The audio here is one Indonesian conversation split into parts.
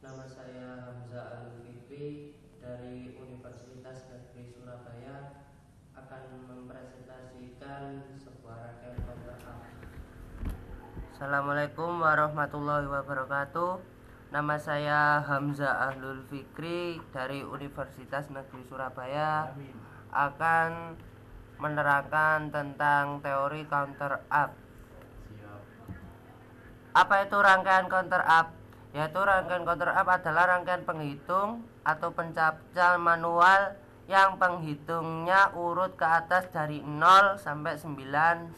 Nama saya Hamzah Al-Fikri dari Universitas Negeri Surabaya akan mempresentasikan sebuah rangkaian counter up. Assalamualaikum warahmatullahi wabarakatuh. Nama saya Hamzah Ahlul Fikri dari Universitas Negeri Surabaya akan menerangkan tentang teori counter up. Apa itu rangkaian counter up? Yaitu rangkaian counter up adalah rangkaian penghitung atau pencapaian manual yang penghitungnya urut ke atas dari 0 sampai 99.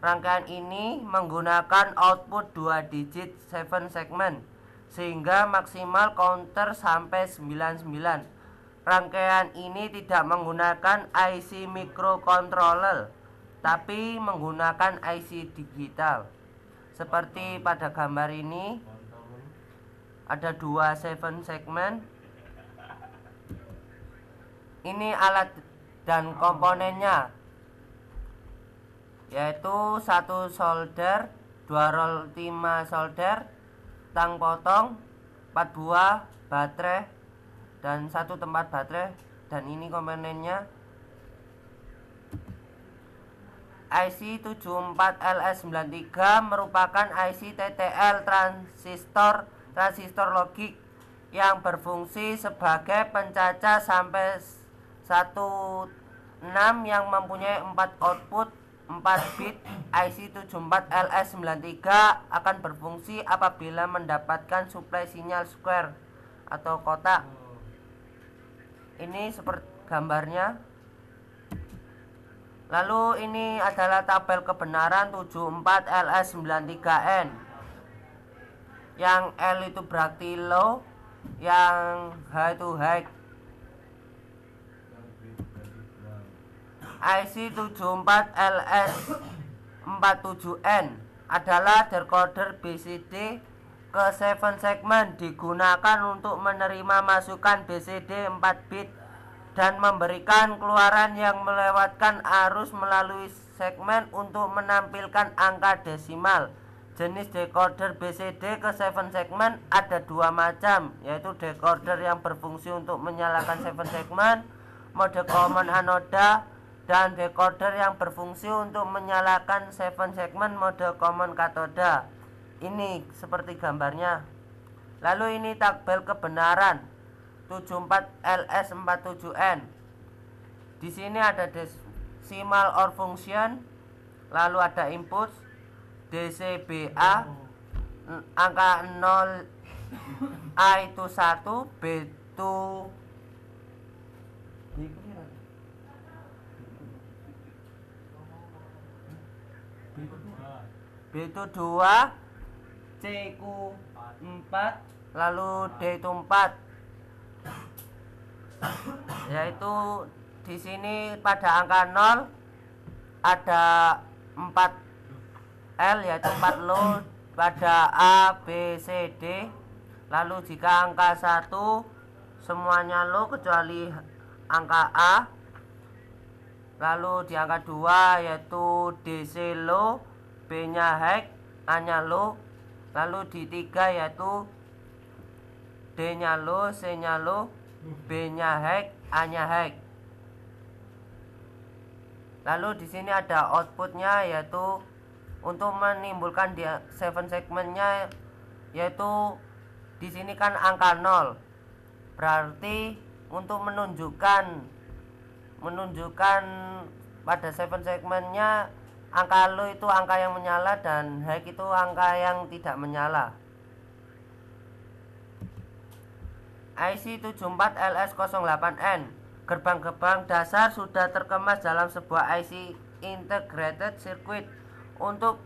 Rangkaian ini menggunakan output 2 digit 7 segment sehingga maksimal counter sampai 99. Rangkaian ini tidak menggunakan IC microcontroller tapi menggunakan IC digital. Seperti pada gambar ini ada 2 7 segmen. Ini alat dan komponennya, yaitu 1 solder, 2 roll timah solder, tang potong, 4 buah baterai dan 1 tempat baterai. Dan ini komponennya IC 74LS93 merupakan IC TTL transistor logik yang berfungsi sebagai pencacah sampai 16 yang mempunyai 4 output 4 bit. IC 74LS93 akan berfungsi apabila mendapatkan suplai sinyal square atau kotak. Ini seperti gambarnya. Lalu ini adalah tabel kebenaran 74LS93N. Yang L itu berarti low, yang H itu high. IC 74LS47N adalah decoder BCD ke 7 segmen, digunakan untuk menerima masukan BCD 4 bit dan memberikan keluaran yang melewatkan arus melalui segmen untuk menampilkan angka desimal. Jenis decoder BCD ke 7 segmen ada 2 macam, yaitu decoder yang berfungsi untuk menyalakan 7 segmen mode common anoda dan decoder yang berfungsi untuk menyalakan 7 segmen mode common katoda. Ini seperti gambarnya. Lalu ini tabel kebenaran 74LS47N. Di sini ada decimal or function, lalu ada input DCBA, angka 0 A itu 1, B itu B2, C ku 4, lalu D itu 4. Yaitu di sini pada angka 0 ada 4 L, yaitu 4 low pada A, B, C, D. Lalu jika angka 1 semuanya low kecuali angka A. Lalu di angka 2 yaitu DC low, B nya high, A nya low. Lalu di 3 yaitu D nya low, C nya low, B nya high, A nya high. Lalu di sini ada outputnya, yaitu untuk menimbulkan di 7 segmennya, yaitu di sini kan angka 0. Berarti untuk menunjukkan pada 7 segmennya, angka low itu angka yang menyala dan high itu angka yang tidak menyala. IC 74LS08N. Gerbang-gerbang dasar sudah terkemas dalam sebuah IC integrated circuit. Untuk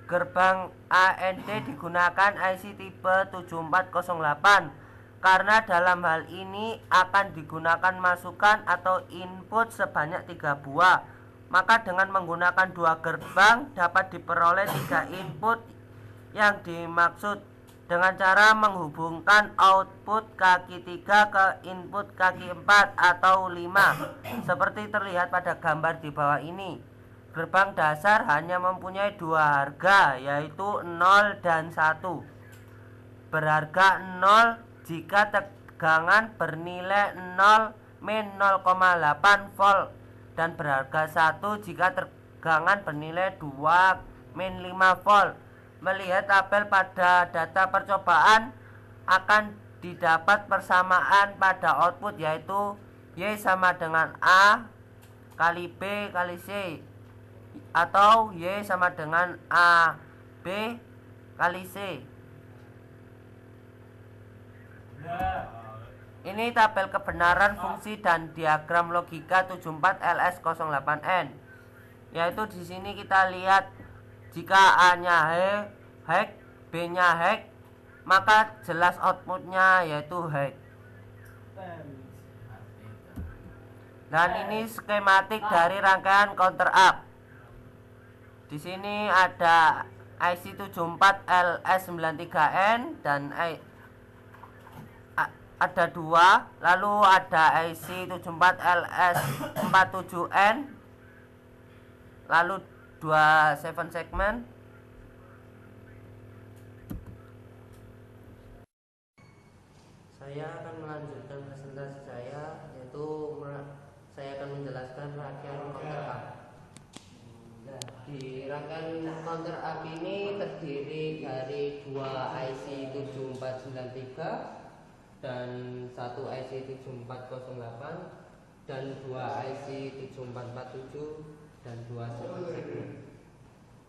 gerbang AND digunakan IC tipe 7408 karena dalam hal ini akan digunakan masukan atau input sebanyak 3 buah. Maka dengan menggunakan 2 gerbang dapat diperoleh 3 input yang dimaksud dengan cara menghubungkan output kaki 3 ke input kaki 4 atau 5 seperti terlihat pada gambar di bawah ini. Gerbang dasar hanya mempunyai 2 harga, yaitu 0 dan 1. berharga 0 jika tegangan bernilai 0 min 0,8 volt dan berharga 1 jika tegangan bernilai 2 min 5 volt. Melihat tabel pada data percobaan akan didapat persamaan pada output, yaitu Y sama dengan A kali B kali C atau Y sama dengan A B kali C. Ini tabel kebenaran fungsi dan diagram logika 74LS08N. Yaitu di sini kita lihat jika A-nya Hz, B-nya Hz, maka jelas outputnya yaitu Hz. Dan ini skematik dari rangkaian counter up. Di sini ada IC 74LS93N dan ada dua, lalu ada IC 74LS47N, lalu dua 7 segmen. Saya akan melanjutkan presentasi saya, yaitu saya akan menjelaskan rangkaian counter up. Nah, di rangkaian counter up ini terdiri dari dua IC 7493 dan satu IC 7408 dan dua IC 7447 dan dua 7 segmen.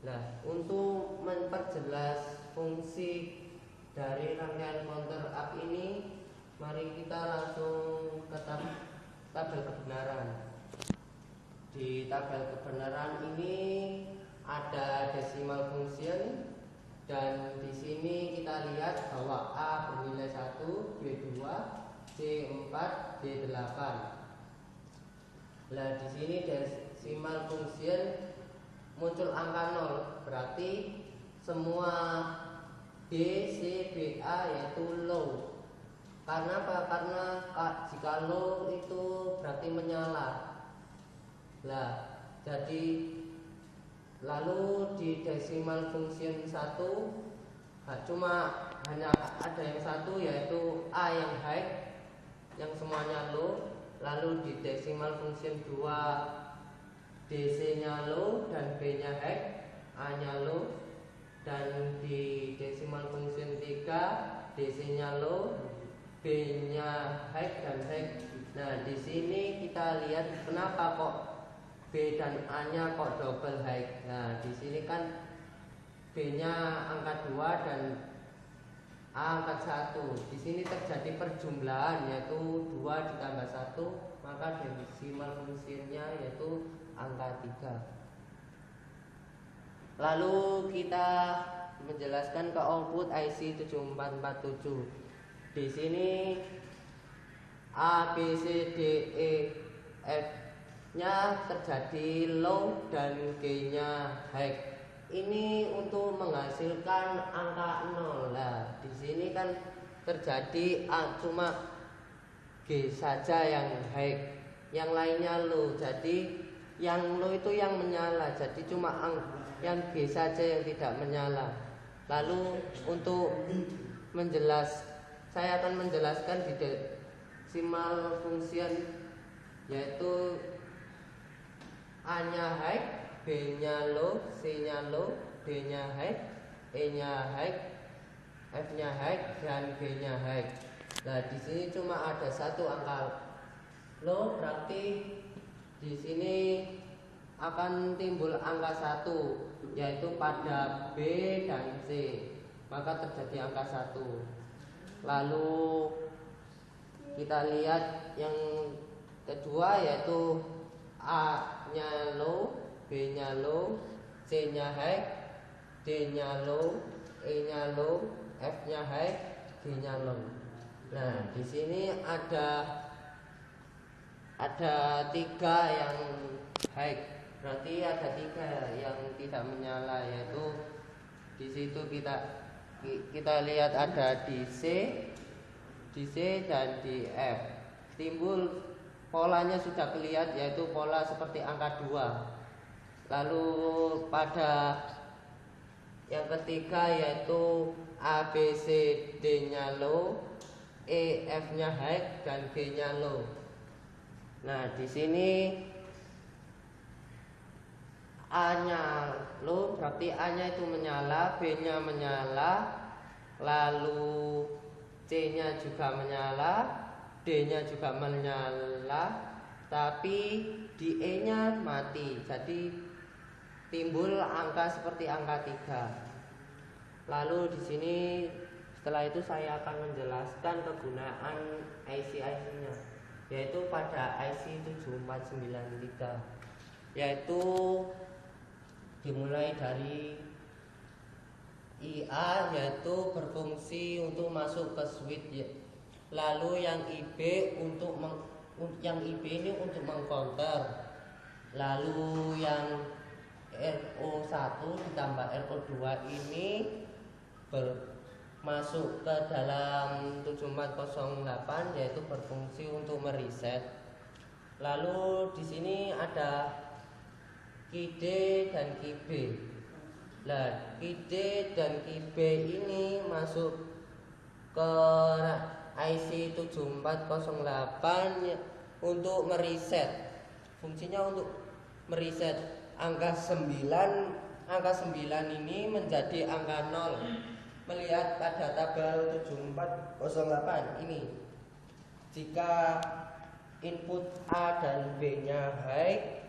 Nah, untuk memperjelas fungsi dari rangkaian counter up ini, mari kita langsung ke tabel kebenaran. Di tabel kebenaran ini ada decimal function, dan di sini kita lihat bahwa A bernilai 1, B 2, C 4, D 8. Nah, di sini decimal function muncul angka 0, berarti semua B, C, B, A yaitu low. Karena apa? Karena jika low itu berarti menyala. Nah, jadi lalu di decimal function 1 cuma hanya ada yang satu, yaitu A yang high, yang semuanya low. Lalu di decimal function 2 DC nya low dan B nya high, A nya low. Dan di decimal function 3 DC nya low, B nya high dan high. Nah, di sini kita lihat kenapa kok B dan A nya kok double high. Nah, di sini kan B nya angka 2 dan A angka 1. Di sini terjadi perjumlahan, yaitu 2 ditambah 1, maka decimal function-nya yaitu angka 3. Lalu kita menjelaskan ke output IC 7447. Di sini A, B, C, D, E, F-nya terjadi low dan G-nya high. Ini untuk menghasilkan angka 0. Nah, di sini kan terjadi cuma G saja yang high, yang lainnya low. Jadi yang low itu yang menyala. Jadi cuma yang G saja yang tidak menyala. Lalu untuk saya akan menjelaskan di decimal function, yaitu A-nya high, B-nya low, C-nya low, D-nya high, E-nya high, F-nya high, dan G-nya high. Nah, di sini cuma ada satu angka low, berarti di sini akan timbul angka 1, yaitu pada B dan C, maka terjadi angka 1. Lalu kita lihat yang kedua, yaitu A-nya low, B-nya low, C-nya high, D-nya low, E-nya low, F-nya high, G-nya low. Nah, di sini ada 3 yang high. Berarti ada 3 yang tidak menyala, yaitu di situ kita lihat ada di C dan di F. Timbul polanya sudah kelihatan, yaitu pola seperti angka 2. Lalu pada Yang ketiga yaitu A, B, C, D-nya low, E, F-nya high, dan G-nya low. Nah, di sini A-nya low berarti A-nya itu menyala, B-nya menyala, lalu C-nya juga menyala, D-nya juga menyala, tapi di E-nya mati. Jadi timbul angka seperti angka 3. Lalu di sini setelah itu saya akan menjelaskan kegunaan IC-nya, yaitu pada IC 7493, yaitu dimulai dari IA yaitu berfungsi untuk masuk ke switch, lalu yang IB yang IB ini untuk mengcounter, lalu yang RO1 ditambah RO2 ini masuk ke dalam 7408 yaitu berfungsi untuk mereset. Lalu di sini ada QD dan QB. Nah, QD dan QB ini masuk ke IC 7408 untuk mereset. Fungsinya untuk mereset angka 9 ini menjadi angka 0. Melihat pada tabel 7408 ini, jika input A dan B nya high,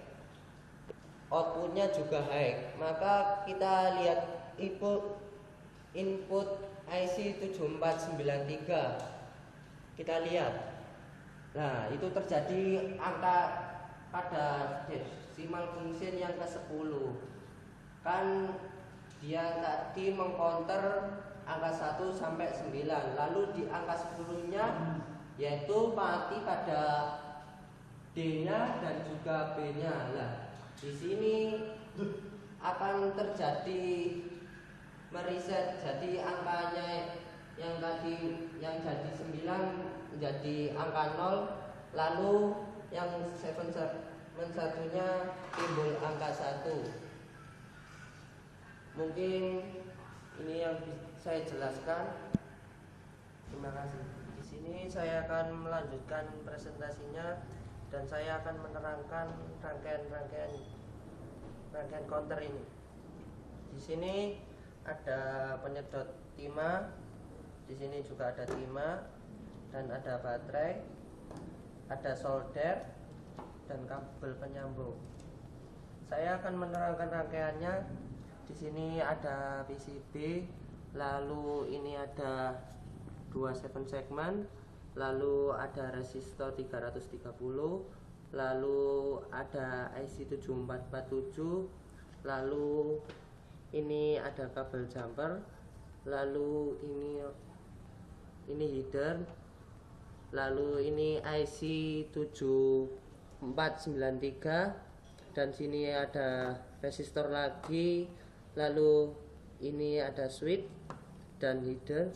outputnya juga high, maka kita lihat input IC 7493, kita lihat. Nah, itu terjadi angka pada decimal function yang ke-10. Kan dia tadi mengcounter angka 1 sampai 9, lalu di angka 10-nya yaitu mati pada D-nya dan juga B-nya. Nah, di sini akan terjadi mereset, jadi angkanya yang tadi yang jadi 9 menjadi angka 0, lalu yang 7-nya timbul angka 1. Mungkin ini yang saya jelaskan. Terima kasih. Di sini saya akan melanjutkan presentasinya dan saya akan menerangkan rangkaian counter ini. Di sini ada penyedot timah, di sini juga ada timah dan ada baterai, ada solder dan kabel penyambung. Saya akan menerangkan rangkaiannya. Di sini ada PCB, lalu ini ada 2 7 segmen, lalu ada resistor 330, lalu ada IC 7447, lalu ini ada kabel jumper, lalu ini header, lalu ini IC 7493, dan sini ada resistor lagi, lalu ini ada switch dan header,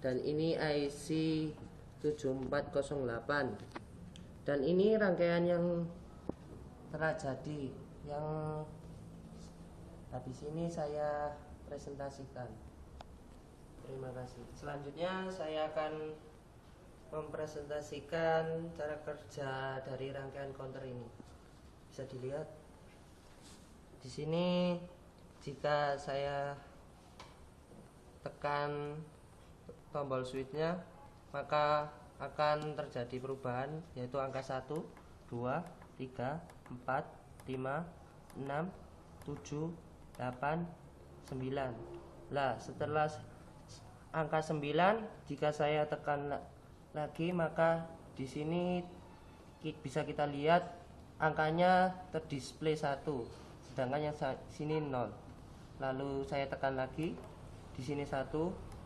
dan ini IC 7408. Dan ini rangkaian yang telah jadi yang habis ini saya presentasikan. Terima kasih. Selanjutnya saya akan mempresentasikan cara kerja dari rangkaian counter ini. Bisa dilihat di sini, jika saya tekan tombol switchnya, maka akan terjadi perubahan, yaitu angka 1, 2, 3, 4, 5, 6, 7, 8, 9. Nah, setelah angka 9, jika saya tekan lagi, maka di sini bisa kita lihat angkanya terdisplay 1, sedangkan yang sini 0. Lalu saya tekan lagi, di sini 1,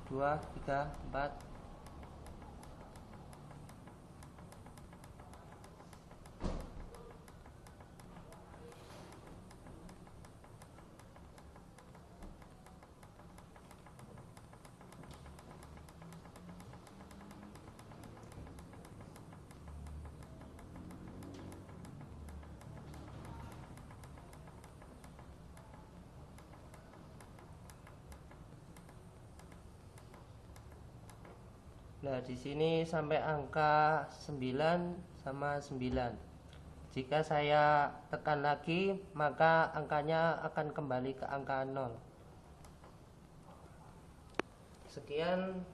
2, 3, 4. Nah, di sini sampai angka 9 sama 9. Jika saya tekan lagi, maka angkanya akan kembali ke angka 0. Sekian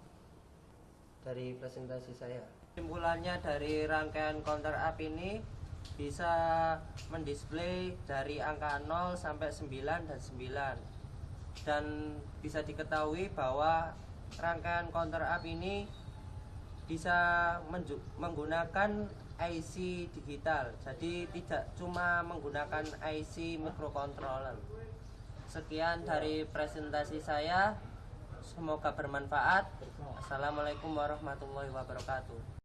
dari presentasi saya. Kesimpulannya dari rangkaian counter up ini bisa mendisplay dari angka 0 sampai 9 dan 9. Dan bisa diketahui bahwa rangkaian counter up ini bisa menggunakan IC digital, jadi tidak cuma menggunakan IC microcontroller. Sekian dari presentasi saya, semoga bermanfaat. Assalamualaikum warahmatullahi wabarakatuh.